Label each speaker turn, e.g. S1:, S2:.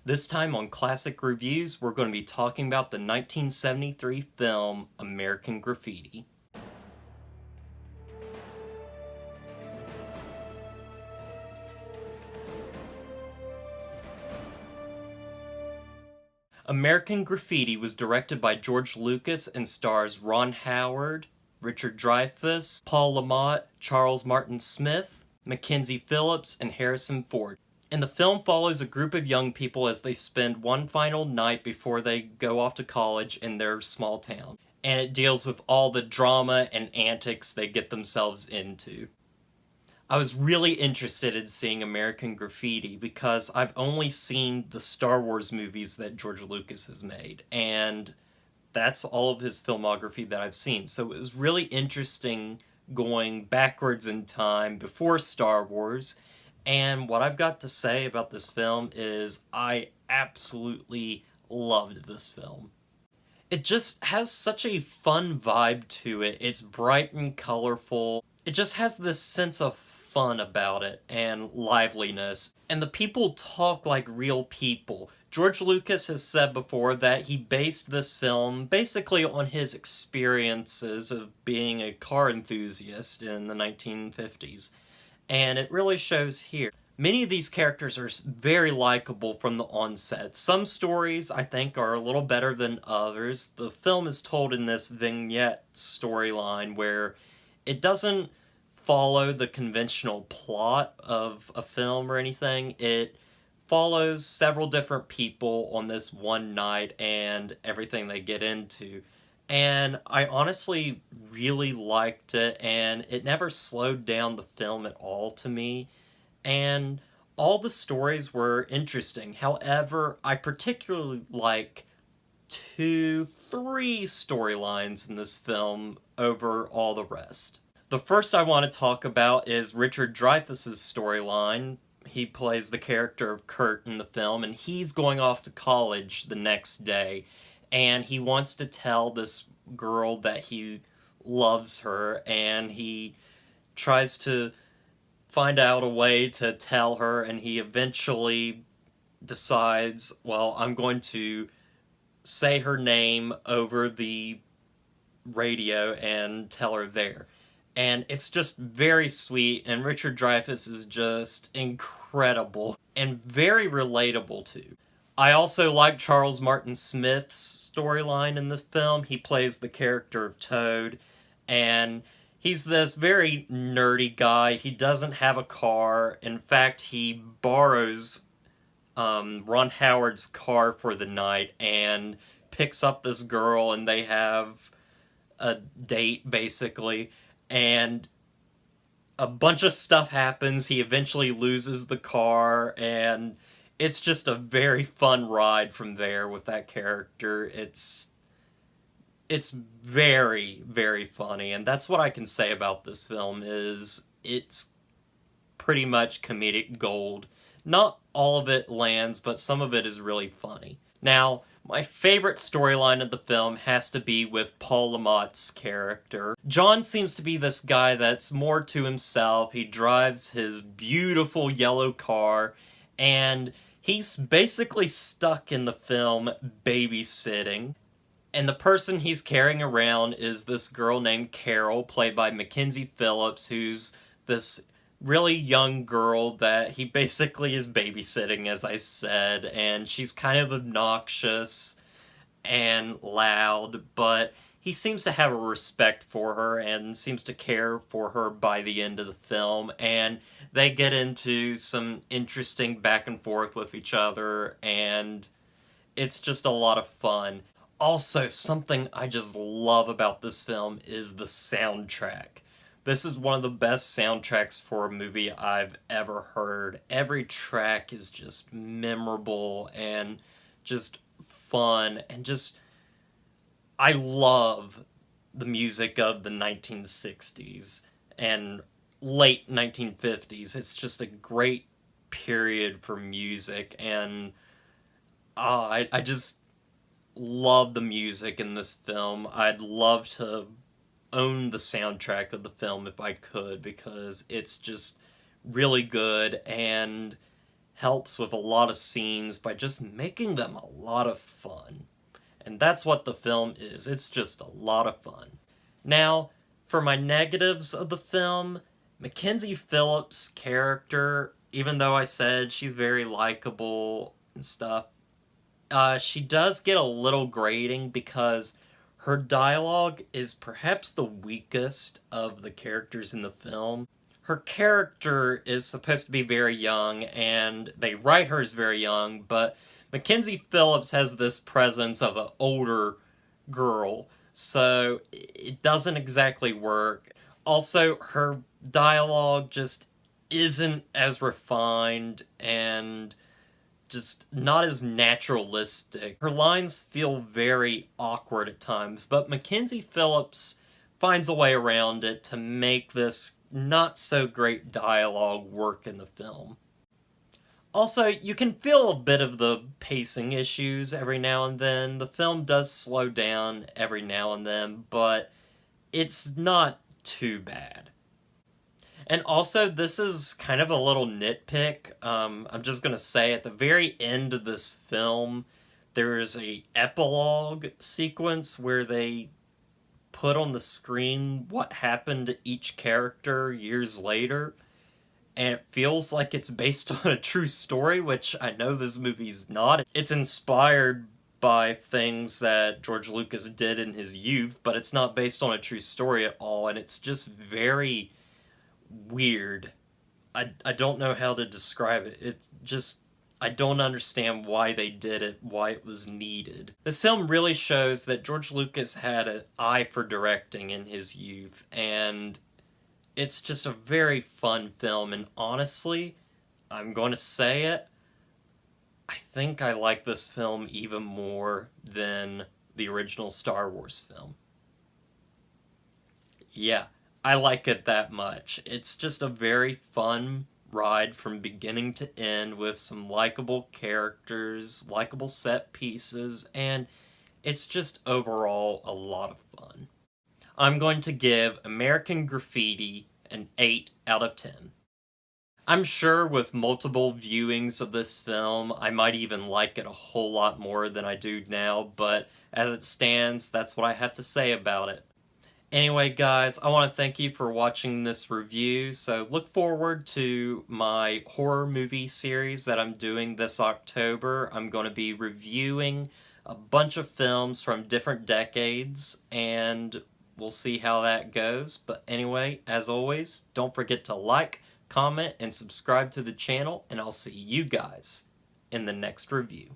S1: This time on Classic Reviews, we're going to be talking about the 1973 film American Graffiti. American Graffiti was directed by George Lucas and stars Ron Howard, Richard Dreyfuss, Paul Lamont, Charles Martin Smith, Mackenzie Phillips, and Harrison Ford. And the film follows a group of young people as they spend one final night before they go off to college in their small town. And it deals with all the drama and antics they get themselves into. I was really interested in seeing American Graffiti because I've only seen the Star Wars movies that George Lucas has made, and that's all of his filmography that I've seen. So it was really interesting going backwards in time before Star Wars, and what I've got to say about this film is I absolutely loved this film. It just has such a fun vibe to it. It's bright and colorful. It just has this sense of fun about it and liveliness. And the people talk like real people. George Lucas has said before that he based this film basically on his experiences of being a car enthusiast in the 1950s. And it really shows here. Many of these characters are very likable from the onset. Some stories, I think, are a little better than others. The film is told in this Vignette storyline where it doesn't follow the conventional plot of a film or anything. It follows several different people on this one night and everything they get into. And I honestly really liked it, and it never slowed down the film at all to me. And all the stories were interesting. However, I particularly like 2, 3 storylines in this film over all the rest. The first I want to talk about is Richard Dreyfuss's storyline. He plays the character of Kurt in the film, and he's going off to college the next day. And he wants to tell this girl that he loves her, and he tries to find out a way to tell her, and he eventually decides, well, I'm going to say her name over the radio and tell her there. And it's just very sweet, and Richard Dreyfuss is just incredible and very relatable too. I also like Charles Martin Smith's storyline in the film. He plays the character of Toad, and he's this very nerdy guy. He doesn't have a car. In fact, he borrows Ron Howard's car for the night and picks up this girl, and they have a date, basically. And a bunch of stuff happens. He eventually loses the car, and it's just a very fun ride from there with that character. It's very, very funny, and that's what I can say about this film is it's pretty much comedic gold. Not all of it lands, but some of it is really funny. Now, my favorite storyline of the film has to be with Paul Lamont's character. John seems to be this guy that's more to himself. He drives his beautiful yellow car, and he's basically stuck in the film babysitting. And the person he's carrying around is this girl named Carol, played by Mackenzie Phillips, who's this really young girl that he basically is babysitting, as I said, and she's kind of obnoxious and loud, but he seems to have a respect for her and seems to care for her by the end of the film, and they get into some interesting back and forth with each other, and it's just a lot of fun. Also, something I just love about this film is the soundtrack. This is one of the best soundtracks for a movie I've ever heard. Every track is just memorable and just fun, and just I love the music of the 1960s and late 1950s. It's just a great period for music, and I just love the music in this film. I'd love to own the soundtrack of the film if I could, because it's just really good and helps with a lot of scenes by just making them a lot of fun. And that's what the film is. It's just a lot of fun. Now, for my negatives of the film, Mackenzie Phillips' character, even though I said she's very likable and stuff, she does get a little grating because her dialogue is perhaps the weakest of the characters in the film. Her character is supposed to be very young, and they write her as very young, but Mackenzie Phillips has this presence of an older girl, so it doesn't exactly work. Also, her dialogue just isn't as refined and just not as naturalistic. Her lines feel very awkward at times, but Mackenzie Phillips finds a way around it to make this not so great dialogue work in the film. Also, you can feel a bit of the pacing issues every now and then. The film does slow down every now and then, but it's not too bad. And also, this is kind of a little nitpick. I'm just going to say at the very end of this film, there is a epilogue sequence where they put on the screen what happened to each character years later. And it feels like it's based on a true story, which I know this movie's not. It's inspired by things that George Lucas did in his youth, but it's not based on a true story at all, and it's just very weird. I don't know how to describe it. It's just, I don't understand why they did it, why it was needed. This film really shows that George Lucas had an eye for directing in his youth, and it's just a very fun film, and honestly, I'm going to say it, I think I like this film even more than the original Star Wars film. Yeah, I like it that much. It's just a very fun ride from beginning to end with some likable characters, likable set pieces, and it's just overall a lot of fun. I'm going to give American Graffiti an 8 out of 10. I'm sure with multiple viewings of this film, I might even like it a whole lot more than I do now, but as it stands, that's what I have to say about it. Anyway, guys, I want to thank you for watching this review, so look forward to my horror movie series that I'm doing this October. I'm going to be reviewing a bunch of films from different decades, and we'll see how that goes. But anyway, as always, don't forget to like, comment, and subscribe to the channel, and I'll see you guys in the next review.